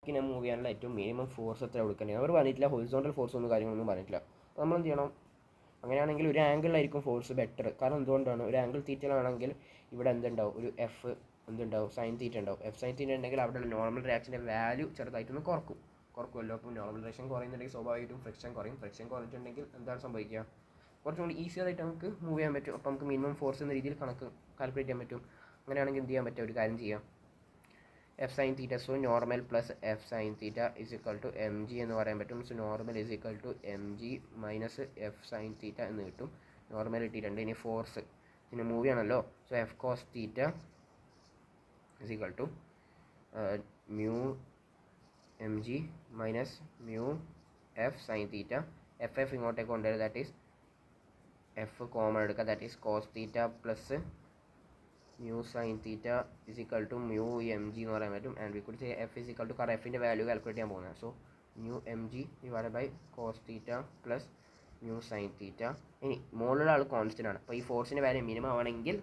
ബ്ലോക്കിനെ move ചെയ്യാനുള്ള ഏറ്റവും minimum force എത്ര കൊടുക്കേണ്ടത് അവർ പറഞ്ഞിട്ടില്ല. ഹൊറിസോണ്ടൽ ഫോഴ്സ് ഒന്നും കാര്യങ്ങളൊന്നും പറഞ്ഞിട്ടില്ല. അപ്പോൾ നമ്മൾ എന്ത് ചെയ്യണം? അങ്ങനെയാണെങ്കിൽ ഒരു ആംഗിളിലായിരിക്കും ഫോഴ്സ് ബെറ്റർ. കാരണം എന്തുകൊണ്ടാണ്? ഒരു ആംഗിൾ തീറ്റയിലാണെങ്കിൽ ഇവിടെ എന്തുണ്ടാവും? ഒരു എഫ് എന്തുണ്ടാവും? സൈൻ തീറ്റ ഉണ്ടാവും. എഫ് സൈൻ തീറ്റ ഉണ്ടെങ്കിൽ അവിടെയുള്ള നോർമൽ റിയാക്ഷൻ്റെ വാല്യൂ ചെറുതായിട്ടൊന്ന് കുറക്കുമല്ലോ. അപ്പോൾ നോർമൽ റിയാക്ഷൻ കുറയുന്നുണ്ടെങ്കിൽ സ്വാഭാവികമായിട്ടും ഫ്രിക്ഷൻ കുറയും. ഫ്രിക്ഷൻ കുറഞ്ഞിട്ടുണ്ടെങ്കിൽ എന്താണ് സംഭവിക്കുക? കുറച്ചും കൂടി ഈസി ആയിട്ട് നമുക്ക് മൂവ് ചെയ്യാൻ പറ്റും. അപ്പോൾ നമുക്ക് മിനിമം ഫോഴ്സ് എന്ന രീതിയിൽ കാൽക്കുലേറ്റ് ചെയ്യാൻ പറ്റും. അങ്ങനെയാണെങ്കിൽ എന്ത് ചെയ്യാൻ പറ്റും? ഒരു കാര്യം ചെയ്യാം. F sine theta, so normal plus F sine theta is equal to M G എന്ന് പറയാൻ പറ്റും. So normal is equal to M G minus F sine theta എന്ന് കിട്ടും. നോർമൽ കിട്ടിയിട്ടുണ്ട്. ഇനി ഫോഴ്സ് പിന്നെ മൂവ് ചെയ്യണമല്ലോ. So F cos theta is equal to mu M G minus mu F sine theta. F ഇങ്ങോട്ടേക്ക് കൊണ്ടുവരും. ദാറ്റ് ഈസ് എഫ് കോമൺ എടുക്കുക. That is cos theta plus mu sine theta is equal to mu M G എന്ന് പറയാൻ പറ്റും. And we could say F is equal to കാരണം എഫിൻ്റെ value calculate ചെയ്യാൻ പോകുന്നത്. So mu M G divide by cos theta plus mu sine theta. ഇനി മുകളിലുള്ള ആൾ constant ആണ്. അപ്പോൾ ഈ ഫോഴ്സിൻ്റെ വാല്യൂ മിനിമം ആണെങ്കിൽ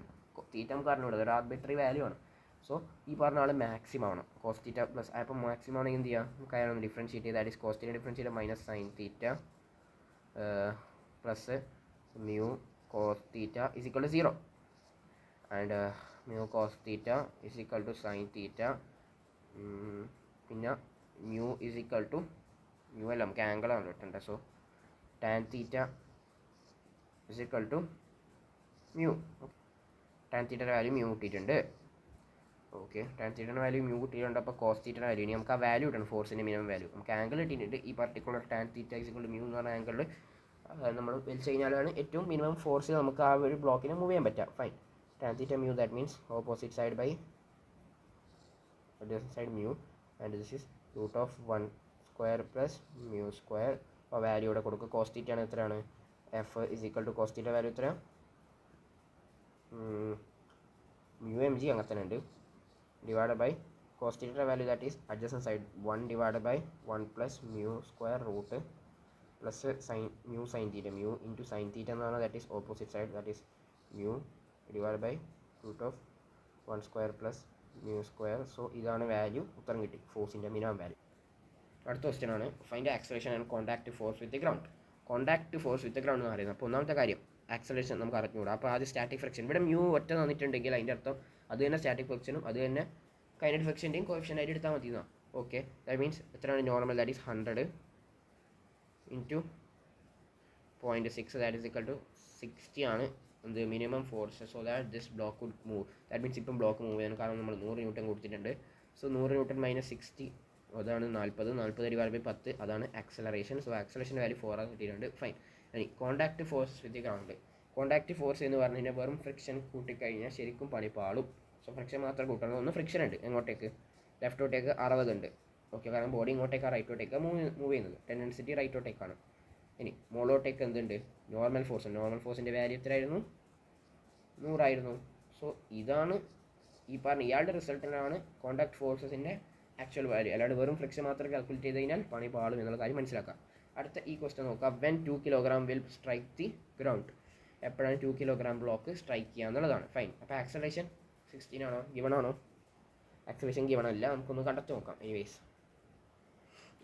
തീറ്റ നമുക്ക് അറിഞ്ഞുകൂടാ, ഒരു ആർബിട്രറി വാല്യൂ ആണ്. സോ ഈ പറഞ്ഞ ആൾ മാക്സിമം ആണ്. കോസ് തീറ്റ പ്ലസ് അപ്പോൾ മാക്സിമം ആണെങ്കിൽ എന്ത് ചെയ്യുക? നമുക്ക് അയാളൊന്ന് ഡിഫറൻഷിയേറ്റ് ചെയ്ത് that is cos theta differentiate minus sine theta plus mu cos theta is equal to 0 and mu cos theta is equal to sine theta. പിന്നെ mu is equal to mu അല്ല, നമുക്ക് ആംഗിളാണ് കിട്ടേണ്ടത്. So tan theta is equal to mu. Tan തീറ്റയുടെ value mu കിട്ടിയിട്ടുണ്ട്. Okay, tan തീറ്റയുടെ value mu കിട്ടിയിട്ടുണ്ട്. അപ്പോൾ കോസ് തീറ്റയുടെ വാല്യൂ ഇനി നമുക്ക് ആ വാല്യൂ കിട്ടണം, ഫോഴ്സിൻ്റെ മിനിമം വാല്യൂ. നമുക്ക് ആംഗിൾ കിട്ടിയിട്ടുണ്ട്. ഈ particular tan theta is equal to mu എന്ന് പറഞ്ഞ ആംഗിളിൽ നമ്മൾ വലിച്ചു കഴിഞ്ഞാലാണ് ഏറ്റവും മിനിമം ഫോഴ്സ് നമുക്ക് ആ ഒരു ബ്ലോക്കിനെ മൂവ് ചെയ്യാൻ പറ്റുക. Fine. Tan theta mu, that means opposite side by adjacent side mu, and this is root of 1 square plus mu square. അപ്പോൾ വാല്യൂ ഇവിടെ കൊടുക്കുക. കോസ് തീറ്റ ആണ് എത്രയാണ്? F is equal to cos theta value എത്ര? Mu M G അങ്ങനെ തന്നെ ഉണ്ട്. Divide by cos തീറ്റയുടെ value that is adjacent side 1 divide by 1 plus mu square root plus sine mu sine theta. Mu into sine theta എന്ന് പറഞ്ഞാൽ that is opposite side, that is mu divide by root of 1 square plus mu square. So ഇതാണ് value. ഉത്തരം കിട്ടി, ഫോഴ്സിൻ്റെ minimum value. അടുത്ത question ആണ് find acceleration and contact force with ground. Contact force with ground എന്ന് പറയുന്നത് അപ്പോൾ ഒന്നാമത്തെ കാര്യം ആക്സലറേഷൻ നമുക്ക് അറിഞ്ഞുകൂടാ. അപ്പോൾ ആദ്യം സ്റ്റാറ്റിക് ഫ്രിക്ഷൻ. ഇവിടെ മ്യൂ ഒറ്റ തന്നിട്ടുണ്ടെങ്കിൽ അതിൻ്റെ അർത്ഥം അത് തന്നെ സ്റ്റാറ്റിക് ഫ്രിക്ഷനും അത് തന്നെ കൈനറ്റിക് ഫ്രിക്ഷൻ്റെയും കോഎഫിഷ്യൻ്റ് ആയിട്ട് എടുത്താൽ മതി എന്നാണ്. ഓക്കെ, ദാറ്റ് മീൻസ് എത്രയാണ് normal? That is 100 into 0.6 that is equal to 60 ആണ് എന്ത് minimum force. So that this block would move. That means ഇപ്പം ബ്ലോക്ക് മൂവ് ചെയ്യണം. കാരണം നമ്മൾ 100 ന്യൂട്ടൺ കൊടുത്തിട്ടുണ്ട്. സോ 100 ന്യൂട്ടൺ മൈനസ് 60 അതാണ് 40 ഡിവൈഡ് ബൈ 10 അതാണ് ആക്സലറേഷൻ. സോ ആക്സലറേഷൻ വാല്യൂ 4 ആണ് കിട്ടിയിട്ടുണ്ട്. ഫൈൻ. ഇനി കോൺടാക്ട് ഫോഴ്സ് വിത്ത് ഗ്രൗണ്ട്. കോൺടാക്ട് ഫോഴ്സ് എന്ന് പറഞ്ഞു കഴിഞ്ഞാൽ വെറും ഫ്രിക്ഷൻ കൂട്ടിക്കഴിഞ്ഞാൽ ശരിക്കും പണി പാളും. സോ ഫ്രിക്ഷൻ മാത്രം കൂട്ടണം. ഒന്ന് ഫ്രിക്ഷൻ ഉണ്ട് എങ്ങോട്ടേക്ക്? ലെഫ്റ്റോട്ടേക്ക് 60 ഉണ്ട്. ഓക്കെ, കാരണം ബോഡി ഇങ്ങോട്ടേക്ക് റൈറ്റോട്ടേക്ക് മൂവ് ചെയ്യുന്നത്. ടെൻഡൻസിറ്റി റൈറ്റോട്ടേക്കാണ്. ഇനി മോളോട്ടേക്ക് എന്തുണ്ട്? Normal force. നോർമൽ ഫോഴ്സിൻ്റെ വാല്യൂ എത്രയായിരുന്നു? 100 ആയിരുന്നു. സോ ഇതാണ് ഈ പറഞ്ഞ ഇയാളുടെ റിസൾട്ടിനാണ് കോൺടാക്ട് ഫോഴ്സസിൻ്റെ ആക്ച്വൽ വാല്യൂ. അല്ലാണ്ട് വെറും ഫ്രിക്ഷൻ മാത്രം കാൽക്കുലേറ്റ് ചെയ്ത് കഴിഞ്ഞാൽ പണി പാളും എന്നുള്ള കാര്യം മനസ്സിലാക്കാം. അടുത്ത ഈ ക്വസ്റ്റ്യൻ നോക്കാം. When 2 kilogram will strike the ground. എപ്പോഴാണ് 2 കിലോഗ്രാം ബ്ലോക്ക് സ്ട്രൈക്ക് ചെയ്യുക എന്നുള്ളതാണ്. ഫൈൻ. അപ്പോൾ ആക്സലറേഷൻ 16 ആണോ? ഗിവൺ ആണോ? ആക്സലറേഷൻ ഗിവൺ അല്ല. നമുക്കൊന്ന് കണ്ടെത്തി നോക്കാം. Anyways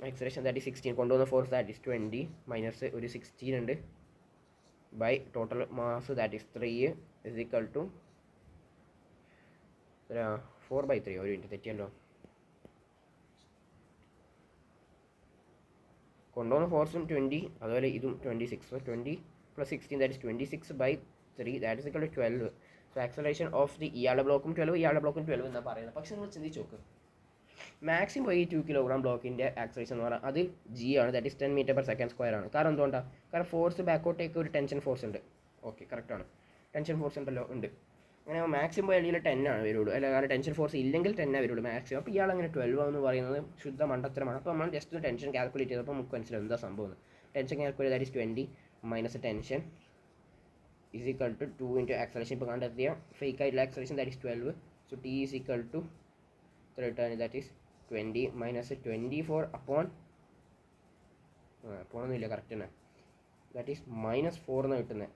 acceleration that is 16. കൊണ്ടുവന്ന ഫോഴ്സ് ദാറ്റ് ഈസ് 20 മൈനസ് ഒരു 16 ഉണ്ട് by total mass that is 3 is equal to 4/3. ഒരു മിനിറ്റ് തെറ്റിയല്ലോ. കൊണ്ടുവന്ന ഫോഴ്സും 20 അതുപോലെ ഇതും 26. So 20 + 16 that is 26/3 that is equal to 12. So acceleration of the ഇയാളുടെ ബ്ലോക്കും 12 ഇയാളുടെ ബ്ലോക്കും 12 എന്നാണ് പറയുന്നത്. പക്ഷേ നിങ്ങൾ ചിന്തിച്ച് നോക്ക്, മാക്സിമം ഈ 2 കിലോഗ്രാം ബ്ലോക്കിൻ്റെ ആക്സലറേഷൻ എന്ന് പറഞ്ഞാൽ അത് ജി ആണ്. ദാറ്റ് ഈസ് 10 m/s² ആണ്. കാരണം എന്തുകൊണ്ടാണ്? കാരണം ഫോഴ്സ് ബാക്കോട്ടേക്ക് ഒരു ടെൻഷൻ ഫോഴ്സ് ഉണ്ട്. ഓക്കെ, കറക്റ്റാണ്. ടെൻഷൻ ഫോഴ്സ് ഉണ്ടല്ലോ, ഉണ്ട്. അങ്ങനെ മാക്സിമം പോയാൽ 10 ആണ് വരുള്ളൂ. അല്ല, കാരണം ടെൻഷൻ ഫോഴ്സ് ഇല്ലെങ്കിൽ 10 വരുള്ളൂ മാക്സിമം. അപ്പോൾ ഇയാൾ അങ്ങനെ 12 എന്ന് പറയുന്നത് ശുദ്ധ മണ്ടത്തരമാണ്. അപ്പോൾ നമ്മൾ ജസ്റ്റ് ഒന്ന് ടെൻഷൻ കാൽക്കുലേറ്റ് ചെയ്തപ്പോൾ നമുക്ക് മനസ്സിലാവും എന്താ സംഭവം. Tension calculate that is 20 minus tension is equal to 2 into acceleration. ഇപ്പോൾ കണ്ടെത്തിയ ഫേക്ക് ആയിട്ടുള്ള acceleration that is 12. So T is equal to return that is 20 minus 24 അപ്പോൺ ഒന്നുമില്ല, കറക്റ്റ് തന്നെ. ദാറ്റ് ഈസ് -4 എന്ന് കിട്ടുന്നത്.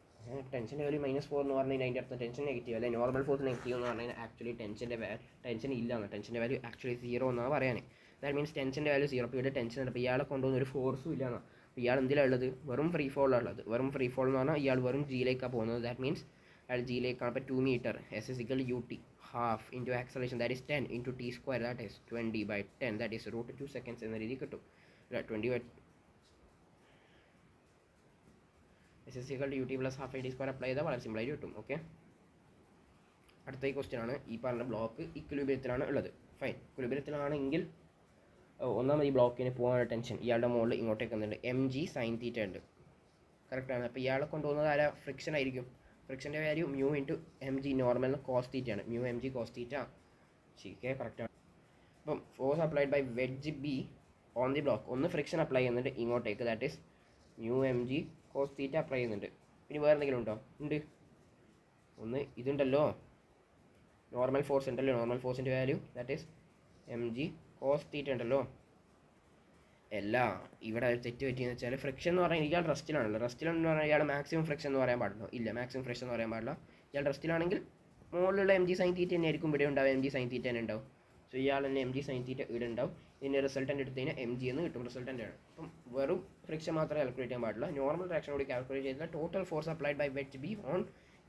ടെൻഷൻ്റെ വാല്യൂ -4 എന്ന് പറഞ്ഞു കഴിഞ്ഞാൽ അതിൻ്റെ അർത്ഥം ടെൻഷൻ നെഗറ്റീവ് അല്ലെ. നോർമൽ ഫോഴ്സ് നെഗറ്റീവ് എന്ന് പറഞ്ഞു കഴിഞ്ഞാൽ ആക്ച്വലി ടെൻഷൻ ഇല്ല എന്ന്. ടെൻഷൻ്റെ വാല്യൂ ആക്ച്വലി 0 എന്നാണ് പറയാൻ. ദാറ്റ് മീൻസ് ടെൻഷൻ്റെ വാല്യൂ 0. അപ്പോൾ ഇവിടെ ടെൻഷൻ ഉണ്ട്. അപ്പോൾ ഇയാളെ കൊണ്ടുപോകുന്ന ഒരു ഫോഴ്സും ഇല്ല എന്നാണ്. അപ്പോൾ ഇയാൾ എന്തിലാണ് ഉള്ളത്? വെറും ഫ്രീ ഫോളാണ് ഉള്ളത്. വെറും ഫ്രീ ഫോൾ എന്ന് പറഞ്ഞാൽ ഇയാൾ വെറും ജിയിലേക്കാണ് പോകുന്നത്. ദാറ്റ് മീൻസ് അയാൾ ജിയിലേക്കാണ്. അപ്പോൾ 2 metre S is equal U T half into acceleration that is 10 into T square that is 20/10 that is √2 seconds എന്ന രീതിയിൽ കിട്ടും. 20 S is equal U T plus half T square apply ചെയ്താൽ വളരെ സിമ്പിളായിട്ട് കിട്ടും. ഓക്കെ, അടുത്ത ഈ ക്വസ്റ്റ്യൻ ആണ്. ഈ പറഞ്ഞ ബ്ലോക്ക് ഇക്വിലിബ്രിയത്തിലാണ് ഉള്ളത്. ഫൈൻ, ഇക്വിലിബ്രിയത്തിലാണെങ്കിൽ ഒന്നാമത് ഈ ബ്ലോക്കിന് പോകാനുള്ള ടെൻഷൻ ഇയാളുടെ മുകളിൽ ഇങ്ങോട്ടേക്ക് വന്നിട്ടുണ്ട്. എം ജി സൈൻ തീറ്റ ഉണ്ട്. കറക്റ്റാണ്. അപ്പോൾ ഇയാളെ കൊണ്ടുപോകുന്നത് ആരാ? ഫ്രിക്ഷൻ ആയിരിക്കും. ഫ്രിക്ഷൻ്റെ value mu into M G normal cos തീറ്റയാണ്. Mu M G cos theta. ശരിക്കേ കറക്റ്റാണ്. അപ്പം force applied by wedge B on the block, ഒന്ന് ഫ്രിക്ഷൻ അപ്ലൈ ചെയ്യുന്നുണ്ട് ഇങ്ങോട്ടേക്ക്, that is mu M G cos theta apply ചെയ്യുന്നുണ്ട്. ഇനി വേറെ എന്തെങ്കിലും ഉണ്ടോ? ഉണ്ട്. ഒന്ന് ഇതുണ്ടല്ലോ, നോർമൽ ഫോഴ്സ് ഉണ്ടല്ലോ. നോർമൽ ഫോഴ്സിൻ്റെ value that is M G cos theta ഉണ്ടല്ലോ. അല്ല, ഇവിടെ തെറ്റ് പറ്റിയെന്ന് വെച്ചാൽ ഫ്രിക്ഷൻ എന്ന് പറഞ്ഞാൽ ഇയാൾ റെസ്റ്റിലാണല്ലോ. റെസ്റ്റിലാണെന്ന് പറഞ്ഞാൽ ഇയാൾ മാക്സിമം ഫ്രിക്ഷൻ എന്ന് പറയാൻ പാടില്ല. ഇല്ല, മാക്സിമം ഫ്രിക്ഷൻ എന്ന് പറയാൻ പാടില്ല. ഇയാൾ റെസ്റ്റിലാണെങ്കിൽ മുകളിലുള്ള എം ജി സൈൻ തീറ്റ തന്നെ ആയിരിക്കും ഇവിടെ ഉണ്ടാവും. എം ജി സൈൻ തീറ്റ തന്നെ ഉണ്ടാവും. സോ ഇയാൾ തന്നെ എം ജി സൈൻ തീറ്റ ഇവിടെ ഉണ്ടാവും. ഇതിൻ്റെ റിസൾട്ടൻ്റ് എടുത്ത് കഴിഞ്ഞാൽ എം ജി എന്ന് കിട്ടും. റിസൾട്ടൻ്റാണ്. അപ്പം വെറും ഫ്രിക്ഷൻ മാത്രമേ കാൽക്കുലേറ്റ് ചെയ്യാൻ പാടില്ല. നോർമൽ ട്രാക്ഷൻ കൂടി കാൽക്കുലേറ്റ് ചെയ്താൽ total force applied by wedge B on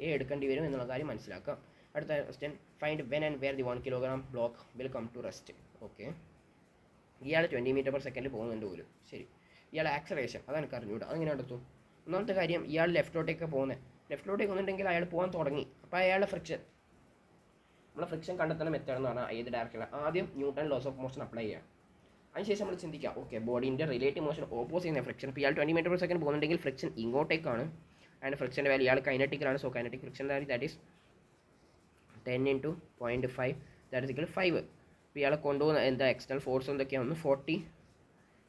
A എടുക്കേണ്ടി വരും എന്നുള്ള കാര്യം മനസ്സിലാക്കാം. അടുത്ത question, find when and where the 1 kilogram block will come to rest. Okay, ഇയാൾ 20 മീറ്റർ/സെക്കൻഡ് പോകുന്നുണ്ട് പോലും. ശരി, ഇയാൾ ആക്സലേഷൻ അതാണ് എനിക്ക് അറിഞ്ഞുകൂടാ. അതെങ്ങനെ നടത്തും? ഒന്നാമത്തെ കാര്യം, ഇയാൾ ലെഫ്റ്റിലോട്ടേക്ക് പോകുന്നത്. ലെഫ്റ്റിലോട്ടേക്ക് വന്നിട്ടുണ്ടെങ്കിൽ അയാൾ പോകാൻ തുടങ്ങി. അപ്പോൾ അയാളുടെ ഫ്രിക്ഷൻ, നമ്മളെ ഫ്രിക്ഷൻ കണ്ടെത്തുന്ന മെത്തേഡ് എന്ന് പറഞ്ഞാൽ ഏത് ഡയറക്ഷനിലാണ്? ആദ്യം Newton laws of motion apply ചെയ്യുക. അതിനുശേഷം നമ്മൾ ചിന്തിക്കുക, ഓക്കെ, ബോഡീൻ്റെ റിലേറ്റീവ് മോഷൻ ഓപ്പോസ് ചെയ്യുന്ന ഫ്രിക്ഷൻ. ഇപ്പോൾ ഇയാൾ 20 മീറ്റർ/സെക്കൻഡ് പോകുന്നുണ്ടെങ്കിൽ ഫ്രിക്ഷൻ ഇങ്ങോട്ടേക്കാണ്. ആൻഡ് ഫ്രിക്ഷൻ്റെ വാല്യൂ ഇയാൾ കൈനറ്റിക്കലാണ്. So kinetic friction value that is 10 × 0.5 that is equal 5. ഇപ്പോൾ ഇയാളെ കൊണ്ടുപോകുന്ന എന്താ എക്സ്റ്റേണൽ ഫോഴ്സ് എന്തൊക്കെയാണ്? 40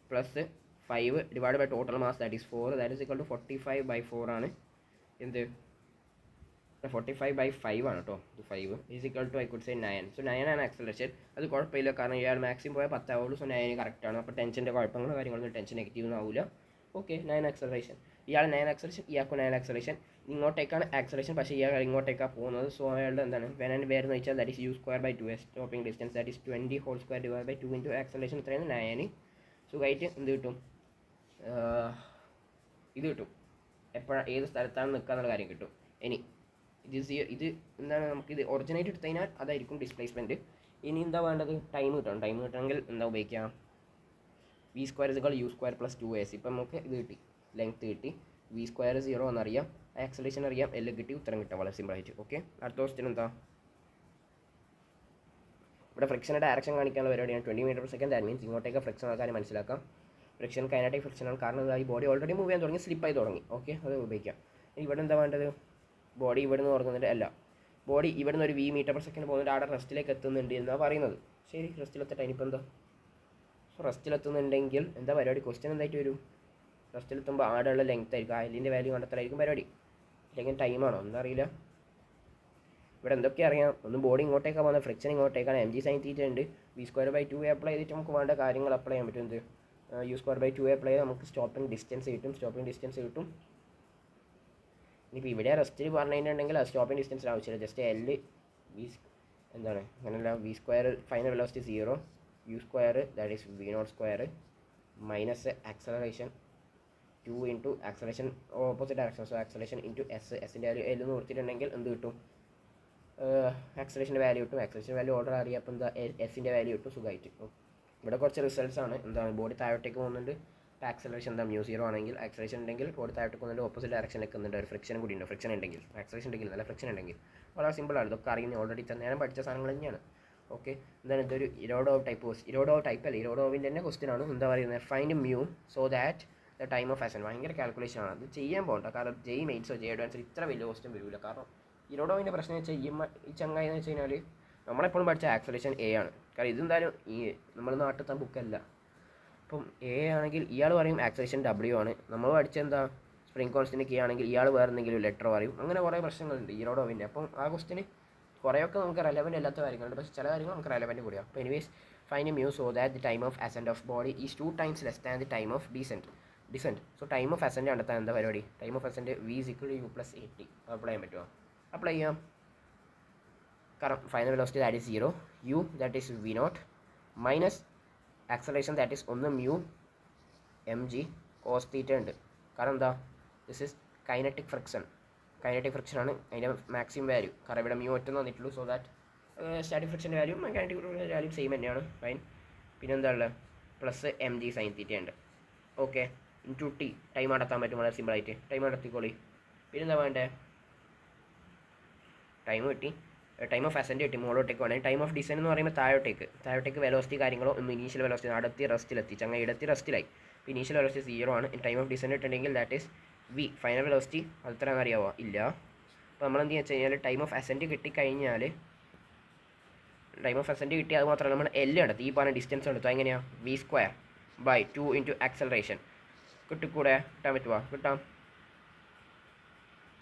+ 5 divide by total mass that is 4 that is equal to 45/4 ആണ്. എന്ത് 45/5 ആണ് കേട്ടോ. 5 is equal to I could say 9. So 9 ആണ് ആക്സലറേഷൻ. അത് കുഴപ്പമില്ല, കാരണം ഇയാൾ മാക്സിമം പോയാൽ 10 ആവുള്ളൂ. സോ 9 കറക്റ്റാണ്. അപ്പോൾ ടെൻഷൻ്റെ കുഴപ്പങ്ങളോ കാര്യങ്ങളൊന്നും ടെൻഷൻ നെഗറ്റീവ് ആവില്ല. Okay, 9 acceleration. ഇയാൾ 9 ആക്സലറേഷൻ, ഇയാൾക്ക് 9 ആക്സലറേഷൻ. ഇങ്ങോട്ടേക്കാണ് ആക്സലറേഷൻ, പക്ഷേ ഇയാൾ ഇങ്ങോട്ടേക്കാണ് പോകുന്നത്. സോ അയാളുടെ എന്താണ് വെൻ ആൻഡ് വേർ എന്ന് വെച്ചാൽ that is u²/2 stopping distance that is 20² divide by 2 into acceleration എത്രയാണ്? 9. സുഖമായിട്ട് എന്ത് കിട്ടും? ഇത് കിട്ടും. എപ്പോഴാണ് ഏത് സ്ഥലത്താണ് നിൽക്കുക എന്നുള്ള കാര്യം കിട്ടും. ഇനി ഇത് എന്താണ്, നമുക്കിത് ഒറിജിനേറ്റ് എടുത്തു കഴിഞ്ഞാൽ അതായിരിക്കും ഡിസ്പ്ലേസ്മെൻറ്റ്. ഇനി എന്താ വേണ്ടത്? ടൈം കിട്ടണം. ടൈം കിട്ടണമെങ്കിൽ എന്താ ഉപയോഗിക്കാം? v² = u² + 2ac. ഇപ്പം നമുക്ക് ഇത് കിട്ടി, ലെങ്ത് കിട്ടി. v² 0 എന്നറിയാം, ആക്സലേഷൻ അറിയാം, എല്ലാം കിട്ടി, ഉത്തരം കിട്ടാം വളരെ സിമ്പിളായിട്ട്. ഓക്കെ, അടുത്ത ക്വസ്റ്റ്യൻ എന്താ? ഇവിടെ ഫ്രിക്ഷൻ്റെ ഡയറക്ഷൻ കാണിക്കാനുള്ള പരിപാടിയാണ്. 20 മീറ്റർ/സെക്കൻഡ് ദാറ്റ് മീൻസ് ഇങ്ങോട്ടേക്ക് ഫ്രിക്ഷൻ ആൾക്കാരെ മനസ്സിലാക്കാം. ഫ്രിക്ഷൻ കൈനറ്റിക് ഫ്രിക്ഷനാണ്, കാരണം ഈ ബോഡി ഓൾറെഡി മൂവ് ചെയ്യാൻ തുടങ്ങി, സ്ലിപ്പായി തുടങ്ങി. ഓക്കെ, അത് ഉപയോഗിക്കാം. ഇവിടെ എന്താ വേണ്ടത്? ബോഡി ഇവിടെ നിന്ന് തുടങ്ങുന്നുണ്ട്. അല്ല, ബോഡി ഇവിടെ നിന്ന് ഒരു v മീറ്റർ/സെക്കൻഡ് പോകുന്നുണ്ട്. അവിടെ റെസ്റ്റിലേക്ക് എത്തുന്നുണ്ട് എന്നാണ് പറയുന്നത്. ശരി, റെസ്റ്റിലെത്തട്ടെ. ഇനിയിപ്പോൾ എന്താ? സോ റെസ്റ്റിലെത്തുന്നുണ്ടെങ്കിൽ എന്താ പരിപാടി? ക്വസ്റ്റ്യൻ എന്തായിട്ട് വരും? റെസ്റ്റിലെത്തുമ്പോൾ ആടെയുള്ള ലെങ്ത് ആയിരിക്കും, അതിൻ്റെ വാല്യൂ കണ്ടെത്തലായിരിക്കും പരിപാടി. അല്ലെങ്കിൽ ടൈമാണോ? എന്താ അറിയില്ല. ഇവിടെ എന്തൊക്കെ അറിയാം? ഒന്ന് ബോഡി ഇങ്ങോട്ടേക്കാണ് പോകുന്നത്, ഫ്രിക്ഷൻ ഇങ്ങോട്ടേക്കാണ്, എം ജി സൈൻ തീറ്റ ഉണ്ട്. v²/2 അപ്ലൈ ചെയ്തിട്ട് നമുക്ക് വേണ്ട കാര്യങ്ങൾ അപ്ലൈ ചെയ്യാൻ പറ്റും. എന്ത് u²/2 അപ്ലൈ ചെയ്താൽ നമുക്ക് സ്റ്റോപ്പിംഗ് ഡിസ്റ്റൻസ് കിട്ടും. ഇനിയിപ്പോൾ ഇവിടെ റെസ്റ്റിൽ പറഞ്ഞു കഴിഞ്ഞിട്ടുണ്ടെങ്കിൽ അത് സ്റ്റോപ്പിംഗ് ഡിസ്റ്റൻസിന് ആവശ്യമില്ല. ജസ്റ്റ് എൽ എന്താണ് അങ്ങനെയല്ല, v² final velocity 0, u² that is v0² minus acceleration 2 into acceleration opposite direction. So acceleration into എസിൻ്റെ വാല്യൂ എൽ എന്ന് കൊടുത്തിട്ടുണ്ടെങ്കിൽ എന്ത് കിട്ടും? ആക്സലേഷൻ്റെ വാല്യൂ കിട്ടും. ആക്സലേഷൻ വാല്യൂ ഓർഡർ അറിയാം. അപ്പോൾ എന്താ എസിൻ്റെ വാല്യൂ കിട്ടും സുഖമായിട്ട്. ഇവിടെ കുറച്ച് റിസൾട്ട്സ് ആണ്. എന്താണ് ബോഡി താഴോട്ടേക്ക് പോകുന്നുണ്ട്. ആക്സലറേഷൻ എന്താ μ0 ആണെങ്കിൽ, ആക്സലേഷൻ ഉണ്ടെങ്കിൽ ബോഡി താഴോട്ടേക്ക് പോകുന്നുണ്ട്, ഓപ്പോസിറ്റ് ഡയറക്ഷനിൽ നിൽക്കുന്നുണ്ട്. ഒരു ഫ്രിക്ഷൻ കൂടി ഉണ്ട്. ഫ്രിക്ഷൻ ഉണ്ടെങ്കിൽ, ആക്സലേഷൻ ഉണ്ടെങ്കിൽ നല്ല ഫ്രിക്ഷൻ ഉണ്ടെങ്കിൽ വളരെ സിമ്പിളാണ്. ഇതൊക്കെ അറിയുന്നത് ഓൾറെഡി തന്നെ ഞാൻ പഠിച്ച സാധനങ്ങൾ തന്നെയാണ്. ഓക്കെ, എന്താണ് ഇതൊരു ഇരോഡോവ് ടൈപ്പ് അല്ല, ഇരോഡോവിൻ്റെ തന്നെ ക്വസ്റ്റ്യൻ ആണ്. എന്താ പറയുന്നത്? Find mu so that the time of ascend. ഭയങ്കര കാൽക്കുലേഷൻ ആണ്. അത് ചെയ്യാൻ പോകണ്ട, കാരണം ജെയ് മെയിൻസോ ജെ അഡ്വാൻസോ ഇത്ര വലിയ ക്വസ്റ്റ്യൻ വരില്ല. കാരണം ഇരോഡോവിൻ്റെ പ്രശ്നം എന്ന് വെച്ചാൽ ഈ ചങ്ങായി എന്ന് വെച്ച് കഴിഞ്ഞാൽ നമ്മളെപ്പോഴും പഠിച്ച ആക്സലേഷൻ എ ആണ്. കാരണം ഇതെന്തായാലും ഈ നമ്മൾ നാട്ടിലത്തെ ബുക്കല്ല. അപ്പം എ ആണെങ്കിൽ ഇയാൾ പറയും ആക്സലേഷൻ W ആണ്. നമ്മൾ പഠിച്ചെന്താ സ്പ്രിംഗ് കോൺസ്റ്റൻ്റ് കെ ആണെങ്കിൽ ഇയാൾ വേറെ എന്തെങ്കിലും ലെറ്റർ പറയും. അങ്ങനെ കുറേ പ്രശ്നങ്ങളുണ്ട് ഇരോഡോവിൻ്റെ. അപ്പം ആ ക്വസ്റ്റിന് കുറേയൊക്കെ നമുക്ക് റെലവൻറ്റ് അല്ലാത്ത കാര്യങ്ങളുണ്ട്, പക്ഷേ ചില കാര്യങ്ങൾ നമുക്ക് റെലവൻറ്റ് കൂടിയാണ്. അപ്പോൾ anyways find mu so that the time of ascend of body is 2 times less than the time of descent. So time of ascend കണ്ടെത്താൻ എന്താ പരിപാടി? Time of ascend v = u + 80. Apply ചെയ്യാൻ പറ്റുമോ? അപ്ലൈ ചെയ്യാം. കാരണം final velocity that is 0, u that is v0 minus acceleration that is ഒന്ന് mu M G cos theta ഉണ്ട്. കാരണം എന്താ, ദിസ് ഇസ് കൈനറ്റിക് ഫ്രിക്ഷൻ ആണ് അതിൻ്റെ മാക്സിമം വാല്യൂ. കാരണം ഇവിടെ മ്യൂ ഒറ്റ തന്നിട്ടുള്ളൂ. സോ ദാറ്റ് സ്റ്റാറ്റിക് ഫ്രിക്ഷൻ്റെ വാല്യൂ കൈനറ്റിക് ഫ്രിക്ഷൻ്റെ വാല്യൂ സെയിം തന്നെയാണ്. ഫൈൻ. പിന്നെ എന്താ ഉള്ളത്, plus M G sine theta ഉണ്ട്. ഓക്കെ, ഇൻറ്റു ടി ടൈം നടത്താൻ പറ്റും വളരെ സിമ്പിളായിട്ട്. ടൈം നടത്തിക്കോളി. പിന്നെന്താ വേണ്ടേ, ടൈം കിട്ടി, ടൈം ഓഫ് അസെൻറ്റ് കിട്ടി, മുകളിലോട്ടേക്ക് വേണമെങ്കിൽ. ടൈം ഓഫ് ഡിസൈൻ എന്ന് പറയുമ്പോൾ താഴോട്ടേക്ക് വെലോസിറ്റി കാര്യങ്ങളോ ഒന്നും ഇനീഷ്യൽ വെലോസിറ്റി അടുത്തി റെസ്റ്റിലെത്തിച്ച് അങ്ങനെ ഇടത്തി റെസ്റ്റിലായി. ഇപ്പോൾ ഇനീഷ്യൽ വെലോസിറ്റി 0 ആണ്. ടൈം ഓഫ് ഡിസൈൻ ഇട്ടുണ്ടെങ്കിൽ that is V. Final velocity അത് എത്രയാണെന്ന് അറിയാമോ? ഇല്ല. അപ്പോൾ നമ്മൾ എന്ത് വെച്ച് കഴിഞ്ഞാൽ ടൈം ഓഫ് അസെൻറ്റ് കിട്ടിക്കഴിഞ്ഞാൽ അത് മാത്രമല്ല നമ്മൾ എൽ എടുത്ത് ഈ പറഞ്ഞ ഡിസ്റ്റൻസ് എടുത്തു. എങ്ങനെയാണ്, v²/2 ഇൻറ്റു ആക്സലറേഷൻ. കിട്ടാൻ പറ്റുമോ? കിട്ടാം.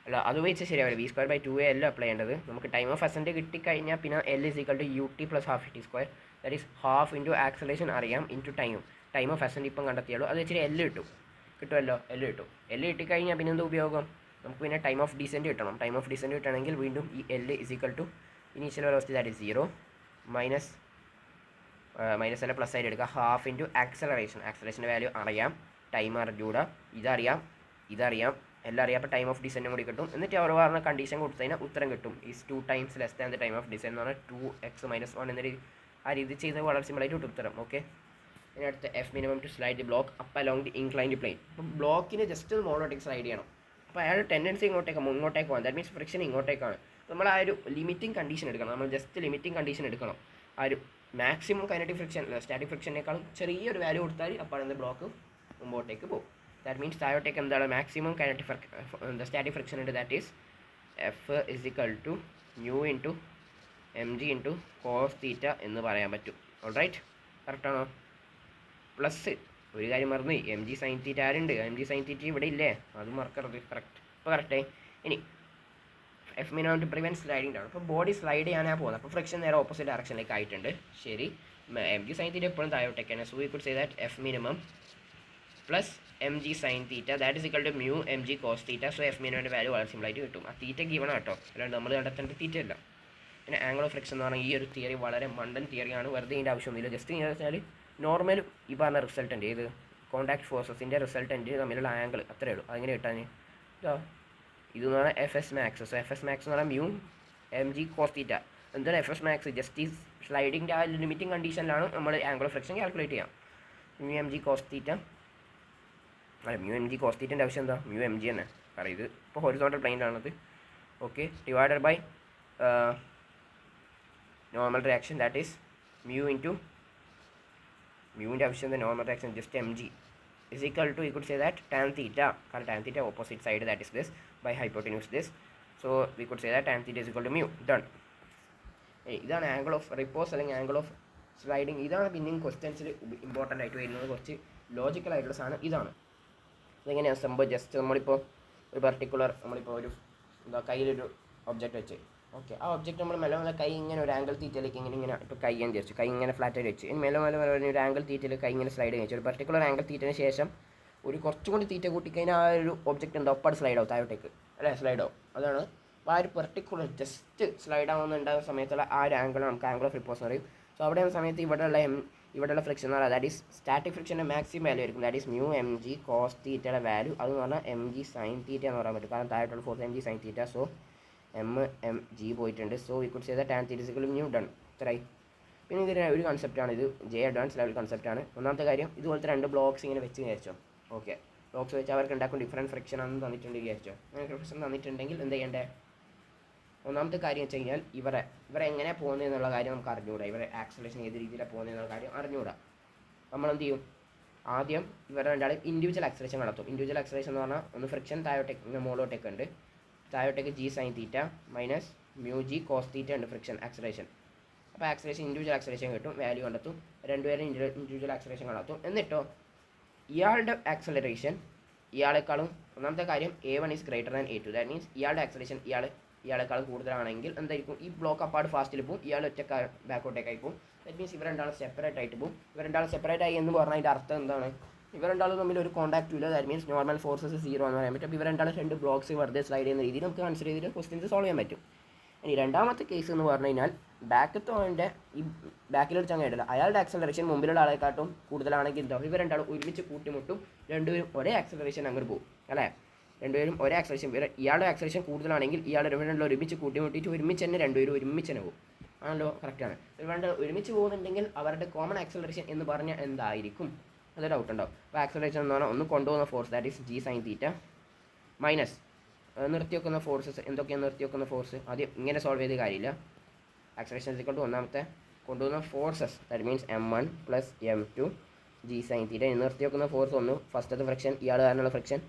അല്ല, അത് വെച്ച് ശരിയാവില്ല. v²/2 എൽ അപ്ലൈ ചെയ്യേണ്ടത്. നമുക്ക് ടൈം ഓഫ് അസെൻറ്റ് കിട്ടിക്കഴിഞ്ഞാൽ പിന്നെ L = ut + ½ t². That is half into acceleration അറിയാം ഇൻറ്റു ടൈം ഓഫ് അസെൻറ്റ് ഇപ്പം കണ്ടെത്തിയുള്ളൂ. അത് വെച്ചിട്ട് എൽ കിട്ടുമല്ലോ. എൽ കിട്ടിക്കഴിഞ്ഞാൽ പിന്നെ എന്താ ഉപയോഗം, നമുക്ക് പിന്നെ ടൈം ഓഫ് ഡിസെൻറ്റ് കിട്ടണം. ടൈം ഓഫ് ഡിസെൻറ്റ് കിട്ടണമെങ്കിൽ വീണ്ടും ഈ L = initial velocity that is 0 minus അല്ല പ്ലസ് ആയിട്ട് എടുക്കുക, ഹാഫ് ഇൻറ്റു ആക്സലറേഷൻ്റെ വാല്യൂ അറിയാം, ടൈം അറിഞ്ഞൂടാ. ഇതറിയാം, എല്ലാം അറിയാം. അപ്പോൾ ടൈം ഓഫ് ഡിസൈനും കൂടി കിട്ടും. എന്നിട്ട് അവർ പറഞ്ഞ കണ്ടീഷൻ കൊടുത്തു കഴിഞ്ഞാൽ ഉത്തരം കിട്ടും. Is 2 times less than the time of design എന്ന് പറഞ്ഞാൽ 2x - 1 എന്നൊരു ആ രീതി ചെയ്ത് വളരെ സിമ്പിളായിട്ട് കിട്ടും ഉത്തരം. ഓക്കെ, ഇനി അടുത്ത F minimum to slide the block up along the inclined plane. അപ്പോൾ ബ്ലോക്കിന് ജസ്റ്റ് മുകളിലോട്ടേക്ക് സ്ലൈഡ് ചെയ്യണം. അപ്പോൾ അയാളുടെ ടെൻഡൻസി ഇങ്ങോട്ടേക്ക് പോകാൻ, ദാറ്റ് മീൻസ് ഫ്രിക്ഷൻ ഇങ്ങോട്ടേക്കാണ്. നമ്മൾ ആ ഒരു ലിമിറ്റിംഗ് കണ്ടീഷൻ എടുക്കണം. നമ്മൾ ജസ്റ്റ് ലിമിറ്റിംഗ് കണ്ടീഷൻ എടുക്കണം. ആ ഒരു മാക്സിമം കൈനറ്റിക് ഫ്രിക്ഷൻ സ്റ്റാറ്റിക് ഫ്രിക്ഷനേക്കാളും ചെറിയൊരു വാല്യൂ കൊടുത്താൽ അപ്പോൾ അതിൻ്റെ ബ്ലോക്ക് മുമ്പോട്ടേക്ക് പോകും. ദാറ്റ് മീൻസ് താഴോട്ടേക്ക് എന്താണ് മാക്സിമം കൈനറ്റിക് സ്റ്റാറ്റിക് ഫ്രിക്ഷൻ ഉണ്ട്. That is F = μ into M G into cos theta എന്ന് പറയാൻ പറ്റും. ഓൾറൈറ്റ്, കറക്റ്റാണോ? പ്ലസ് ഒരു കാര്യം മറന്നു, എം ജി സൈൻ തീറ്റ ആരുണ്ട്? എം ജി സൈൻ തീറ്റ ഇവിടെ ഇല്ലേ? അത് മറക്കരുത്. കറക്റ്റ്. ഇപ്പോൾ കറക്റ്റായി. ഇനി F minimum to prevent sliding down. അപ്പോൾ ബോഡി സ്ലൈഡ് ചെയ്യാനാണ് പോകുന്നത്. അപ്പോൾ ഫ്രിക്ഷൻ നേരെ ഓപ്പോസിറ്റ് ഡയറക്ഷനിലേക്ക് ആയിട്ടുണ്ട്. ശരി, എം ജി സൈൻ തീറ്റ എപ്പോഴും താഴോട്ടേക്കാണ്. So we could say that F minimum plus M G sine theta that is = μ M G cos theta. So F minimum value വളരെ സിമ്പിളായിട്ട് കിട്ടും. ആ തീറ്റ ഗിവൺ കേട്ടോ, അല്ലാണ്ട് നമ്മൾ കണ്ടെത്തേണ്ട തീറ്റ അല്ല. പിന്നെ ആംഗിൾ ഓഫ് ഫ്രിക്ഷൻ എന്ന് പറഞ്ഞാൽ ഈ ഒരു തിയറി വളരെ മണ്ടൻ തിയറിയാണ്. വെറുതെ ഇതിൻ്റെ ആവശ്യമൊന്നുമില്ല. ജസ്റ്റ് എന്ന് വെച്ചാൽ നോർമൽ ഈ പറഞ്ഞ റിസൾട്ടൻ്റ് ഏത് കോൺടാക്ട് ഫോഴ്സസിൻ്റെ റിസൾട്ടൻ്റ് തമ്മിലുള്ള ആംഗിൾ അത്രയേ ഉള്ളൂ. അങ്ങനെ കിട്ടാൻ ഇതെന്ന് പറഞ്ഞാൽ FS max. So FS max എന്ന് പറഞ്ഞാൽ μ എം ജി കോസ് തീറ്റ. എന്താണ് FS max? ജസ്റ്റ് ഈ സ്ലൈഡിൻ്റെ ആ ലിമിറ്റിംഗ് കണ്ടീഷനിലാണ് നമ്മൾ ആംഗിൾ ഓഫ് ഫ്രിക്ഷൻ കാൽക്കുലേറ്റ് ചെയ്യാം. μ എം ജി കോസ് തീറ്റ അല്ല, μ എം ജി കോസ് തീറ്റൻ്റെ ആവശ്യം എന്താ? μ എം ജി തന്നെ. കാരണം ഇത് ഇപ്പോൾ ഹൊറിസോണ്ടൽ പ്ലെയിനിലാണത്. Okay, divided by normal reaction that is μ into മ്യൂവിൻ്റെ ആവശ്യം എന്താ? Normal reaction just M G is equal to, you could say that tan theta, കാരണം tan theta opposite side that is this by hypotenuse this, so we could say that tan theta is equal to mu. Done. ഇതാണ് angle of repose അല്ലെങ്കിൽ angle of sliding. ഇതാണ് പിന്നെയും ക്വസ്റ്റ്യൻസിൽ important ആയിട്ട് വരുന്നത്. കുറച്ച് logical ആയിട്ടുള്ള സാധനം ഇതാണ്. ഇതെങ്ങനെയാണ് സംഭവം? ജസ്റ്റ് നമ്മളിപ്പോൾ ഒരു പർട്ടിക്കുലർ ഒരു കയ്യിലൊരു ഒബ്ജക്റ്റ് വെച്ച്, ഓക്കെ, ആ ഒബ്ജക്റ്റ് നമ്മൾ മെല്ലെ കൈ ഇങ്ങനെ ഒരു ആംഗിൾ തീറ്റയിലേക്ക് ഇങ്ങനെ ഇപ്പോൾ കൈ ഞാൻ തിരിച്ചു, കൈ ഇങ്ങനെ ഫ്ലാറ്റായിട്ട് വെച്ച് ഇനി മെല്ലെ ഒരു ആംഗിൾ തീറ്റയിൽ കൈ ഇങ്ങനെ സ്ലൈഡ് വെച്ചു. ഒരു പർട്ടിക്കുലർ ആംഗിൾ തീറ്റന് ശേഷം ഒരു കുറച്ചും കൂടി തീറ്റ കൂട്ടിക്കഴിഞ്ഞാൽ ആ ഒരു ഒബ്ജക്റ്റ് എന്താ ഒപ്പാട് സ്ലൈഡ് ആവും താഴോട്ടേക്ക്, അല്ലേ? സ്ലൈഡ് ആവും. അതാണ് ആ ഒരു പർട്ടിക്കുലർ ജസ്റ്റ് സ്ലൈഡ് ആവുന്നുണ്ടാകുന്ന സമയത്തുള്ള ആ ഒരു ആംഗിൾ നമുക്ക് ആംഗിൾ ഓഫ് റിപ്പോസ് പറയും. സോ അവിടെയുള്ള സമയത്ത് ഇവിടെയുള്ള ഫ്രിക്ഷൻ എന്ന് പറഞ്ഞാൽ ദാറ്റ് ഈസ് സ്റ്റാറ്റിക് ഫ്രിക്ഷൻ്റെ മാക്സിമം വാല്യൂ ആയിരിക്കും. That is μ M G cos തീറ്റയുടെ വാല്യൂ. അതെന്ന് പറഞ്ഞാൽ എം ജി സൈൻ തീറ്റ എന്ന് പറയാൻ പറ്റും. കാരണം താഴോട്ടുള്ള force M G sine theta. So M G പോയിട്ടുണ്ട്. So we could say that tan theta is equal to μ. Done. ഇത്രയായി. പിന്നെ ഇതിന് ഒരു കൺസെപ്റ്റാണ് ഇത്, ജെ അഡ്വാൻസ് ലെവൽ കൺസെപ്റ്റാണ്. ഒന്നാമത്തെ കാര്യം, ഇതുപോലത്തെ രണ്ട് ബ്ലോക്സ് ഇങ്ങനെ വെച്ച് വിചാരിച്ചോ. ഓക്കെ, ബ്ലോക്സ് വെച്ച് അവർക്ക് ഉണ്ടാക്കും ഡിഫറെൻറ്റ് ഫ്രിക്ഷൻ ആണെന്ന് തന്നിട്ടുണ്ട് വിചാരിച്ചോ. അങ്ങനെ ഫ്രിക്ഷൻ തന്നിട്ടുണ്ടെങ്കിൽ എന്ത് ചെയ്യേണ്ടേ? ഒന്നാമത്തെ കാര്യം വെച്ച് കഴിഞ്ഞാൽ ഇവരെ എങ്ങനെ പോകുന്നത് എന്നുള്ള കാര്യം നമുക്ക് അറിഞ്ഞുകൂടാ. ഇവരെ ആക്സലേഷൻ ഏത് രീതിയിലാണ് പോകുന്നത് എന്നുള്ള കാര്യം അറിഞ്ഞുകൂടാ. നമ്മളെന്ത് ചെയ്യും? ആദ്യം ഇവരെ രണ്ടാളും ഇൻഡിവിജ്വൽ ആക്സലേഷൻ നടത്തും. ഇൻഡിവിജ്വൽ ആക്സലേഷൻ എന്ന് പറഞ്ഞാൽ ഒന്ന് ഫ്രിക്ഷൻ താഴോട്ടേക്ക് മുകളിലോട്ടേക്ക് ഉണ്ട്, താഴോട്ടേക്ക് G sine theta minus mu G cos theta ഉണ്ട് ഫ്രിക്ഷൻ ആക്സലേഷൻ. അപ്പോൾ ആക്സലേഷൻ ഇൻഡിവിജ്വൽ ആക്സലേഷൻ കിട്ടും, വാല്യൂ കണ്ടെത്തും. രണ്ടുപേരും ഇൻഡിവിജ്വൽ ആക്സലേഷൻ കണ്ടെത്തും. എന്നിട്ടോ ഇയാളുടെ ആക്സലറേഷൻ ഇയാളെക്കാളും, ഒന്നാമത്തെ കാര്യം A1 is greater than A2. That means ഇയാളുടെ ആക്സലേഷൻ ഇയാളെക്കാളും കൂടുതലാണെങ്കിൽ എന്തായിരിക്കും? ഈ ബ്ലോക്ക് അപ്പാട് ഫാസ്റ്റിൽ പോകും, ഇയാൾ ഒറ്റ ബാക്കോട്ടേക്കായി പോകും. ദാറ്റ് മീൻസ് ഇവർ രണ്ടാളും സെപ്പറേറ്റ് ആയിട്ട് പോകും. ഇവർ രണ്ടാളും സെപ്പറേറ്റ് ആയി എന്ന് പറഞ്ഞാൽ അതിൻ്റെ അർത്ഥം എന്താണ്? ഇവർ രണ്ടാളും തമ്മിൽ ഒരു കോൺടാക്റ്റും ഇല്ല. ദാറ്റ് മീൻസ് നോർമൽ ഫോഴ്സസ് 0 എന്ന് പറയാൻ പറ്റും. അപ്പോൾ ഇവർ രണ്ടാളും രണ്ട് ബ്ലോക്സ് വെറുതെ സ്ലൈഡ് ചെയ്യുന്ന രീതിയിൽ നമുക്ക് കൺസിഡർ ചെയ്തിട്ട് ക്വസ്റ്റ്യൻസ് സോൾവ് ചെയ്യാൻ പറ്റും. ഇനി രണ്ടാമത്തെ കേസ് എന്ന് പറഞ്ഞു കഴിഞ്ഞാൽ ബാക്കത്തോൻ്റെ ഈ ബാക്കിലടിച്ചാൽ കഴിയില്ല, അയാളുടെ ആക്സലറേഷൻ മുമ്പിലുള്ള ആളെക്കാട്ടും കൂടുതലാണെങ്കിൽ എന്താ, ഇവർ രണ്ടാളും ഒരുമിച്ച് കൂട്ടിമുട്ടും, രണ്ടുപേരും ഒരേ ആക്സലറേഷൻ അങ്ങോട്ട് പോകും അല്ലേ. രണ്ടുപേരും ഒരേ ആക്സലറേഷൻ, ഇയാളുടെ ആക്സലറേഷൻ കൂടുതലാണെങ്കിൽ ഇയാൾ രണ്ടുപേരും ഒരുമിച്ച് കൂട്ടിമുട്ടിയിട്ട് ഒരുമിച്ച് തന്നെ രണ്ടുപേരും ഒരുമിച്ച് തന്നെ പോകും. ആണല്ലോ, കറക്റ്റാണ്. ഇവരുടെ ഒരുമിച്ച് പോകുന്നുണ്ടെങ്കിൽ അവരുടെ കോമൺ ആക്സലറേഷൻ എന്ന് പറഞ്ഞാൽ എന്തായിരിക്കും, അത് ഡൗട്ട് ഉണ്ടാവും. അപ്പോൾ ആക്സലറേഷൻ എന്ന് പറഞ്ഞാൽ ഒന്ന് കൊണ്ടുപോകുന്ന force that is G sine theta minus നിർത്തി വെക്കുന്ന ഫോഴ്സസ്. എന്തൊക്കെയാണ് നിർത്തി വെക്കുന്ന ഫോഴ്സ്, ആദ്യം ഇങ്ങനെ സോൾവ് ചെയ്ത കാര്യമില്ല. ആക്സലറേഷൻ ഇക്വൽ ടു ഒന്നാമത്തെ കൊണ്ടുപോകുന്ന forces that means m1 plus m2 G sine തീറ്റ. നിർത്തി വെക്കുന്ന ഫോഴ്സ് ഒന്ന് ഫസ്റ്റത്തെ ഫ്രിക്ഷൻ, ഇയാൾ കാരണമുള്ള ഫ്രിക്ഷൻ,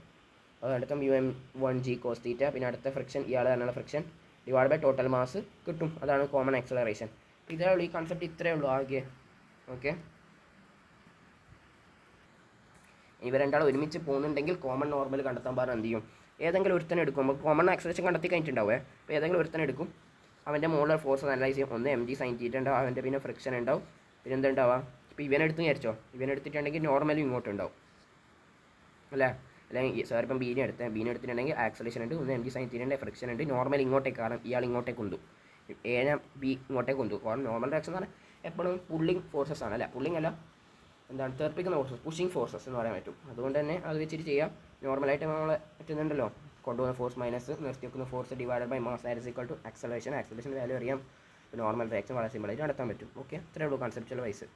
അത് അടുത്ത μm1 ജി കോസ് തീറ്റ, പിന്നെ അടുത്ത ഫ്രിക്ഷൻ ഇയാൾ കാരണമുള്ള friction divide by total mass കിട്ടും. അതാണ് കോമൺ ആക്സലറേഷൻ. ഇതേ ഉള്ളൂ, ഈ കൺസെപ്റ്റ് ഇത്രയേ ഉള്ളൂ ആകെ. ഓക്കെ, ഇവർ രണ്ടാളും ഒരുമിച്ച് പോകുന്നുണ്ടെങ്കിൽ കോമൺ നോർമൽ കണ്ടെത്താൻ പറഞ്ഞാൽ എന്ത് ചെയ്യും, ഏതെങ്കിലും ഒരുത്തനെ എടുക്കും. നമുക്ക് കോമൺ ആക്സലറേഷൻ കണ്ടെത്തി കഴിഞ്ഞിട്ടുണ്ടാവേ. അപ്പോൾ ഏതെങ്കിലും ഒരുത്തനെ എടുക്കും, അവൻ്റെ മുകളിലെ ഫോഴ്സ് അനലൈസ് ചെയ്യും. ഒന്ന് mg സൈൻ തീറ്റ ഉണ്ടാവും, അവൻ്റെ പിന്നെ ഫ്രിക്ഷൻ ഉണ്ടാവും, പിന്നെ എന്തുണ്ടാവുക. ഇപ്പോൾ ഇവനെടുത്ത് വിചാരിച്ചോ, ഇവനെടുത്തിട്ടുണ്ടെങ്കിൽ നോർമലും ഇങ്ങോട്ട് ഉണ്ടാവും അല്ലേ. അല്ലെങ്കിൽ സാർ ഇപ്പം ബീനെ എടുത്തിട്ടുണ്ടെങ്കിൽ ആക്സലേഷൻ ഉണ്ട്, ഒന്ന് mg സൈൻ തീറ്റ ഫ്രിക്ഷൻ ഉണ്ട്, നോർമൽ ഇങ്ങോട്ടേക്ക്, കാരണം ഇയാൾ ഇങ്ങോട്ടേക്ക് കൊണ്ടു, എനെ ബി ഇങ്ങോട്ടേക്ക് കൊണ്ടു. കാരണം നോർമൽ റിയാക്ഷൻ എന്ന് പറഞ്ഞാൽ എപ്പോഴും പുള്ളിങ് ഫോഴ്സസ് ആണ് അല്ലേ, പുള്ളിങ് അല്ല, എന്താണ് തെറിപ്പിക്കുന്ന ഫോഴ്സസ്, പുഷിങ് ഫോഴ്സസ് എന്ന് പറയാൻ പറ്റും. അതുകൊണ്ട് തന്നെ അത് വെച്ചിട്ട് ചെയ്യാം. നോർമലായിട്ട് നമ്മൾ പറ്റുന്നുണ്ടല്ലോ, കൊണ്ടുപോകുന്ന ഫോഴ്സ് മൈനസ് നിർത്തി വെക്കുന്ന force divided by mass that is equal to acceleration. Acceleration value അറിയാം, നോർമൽ റിയാക്ഷൻ വളരെ സിമ്പിളായിട്ട് നടത്താൻ പറ്റും. ഓക്കെ, ഇത്രയേ ഉള്ളൂ കൺസെപ്ച്വൽ വൈസ്.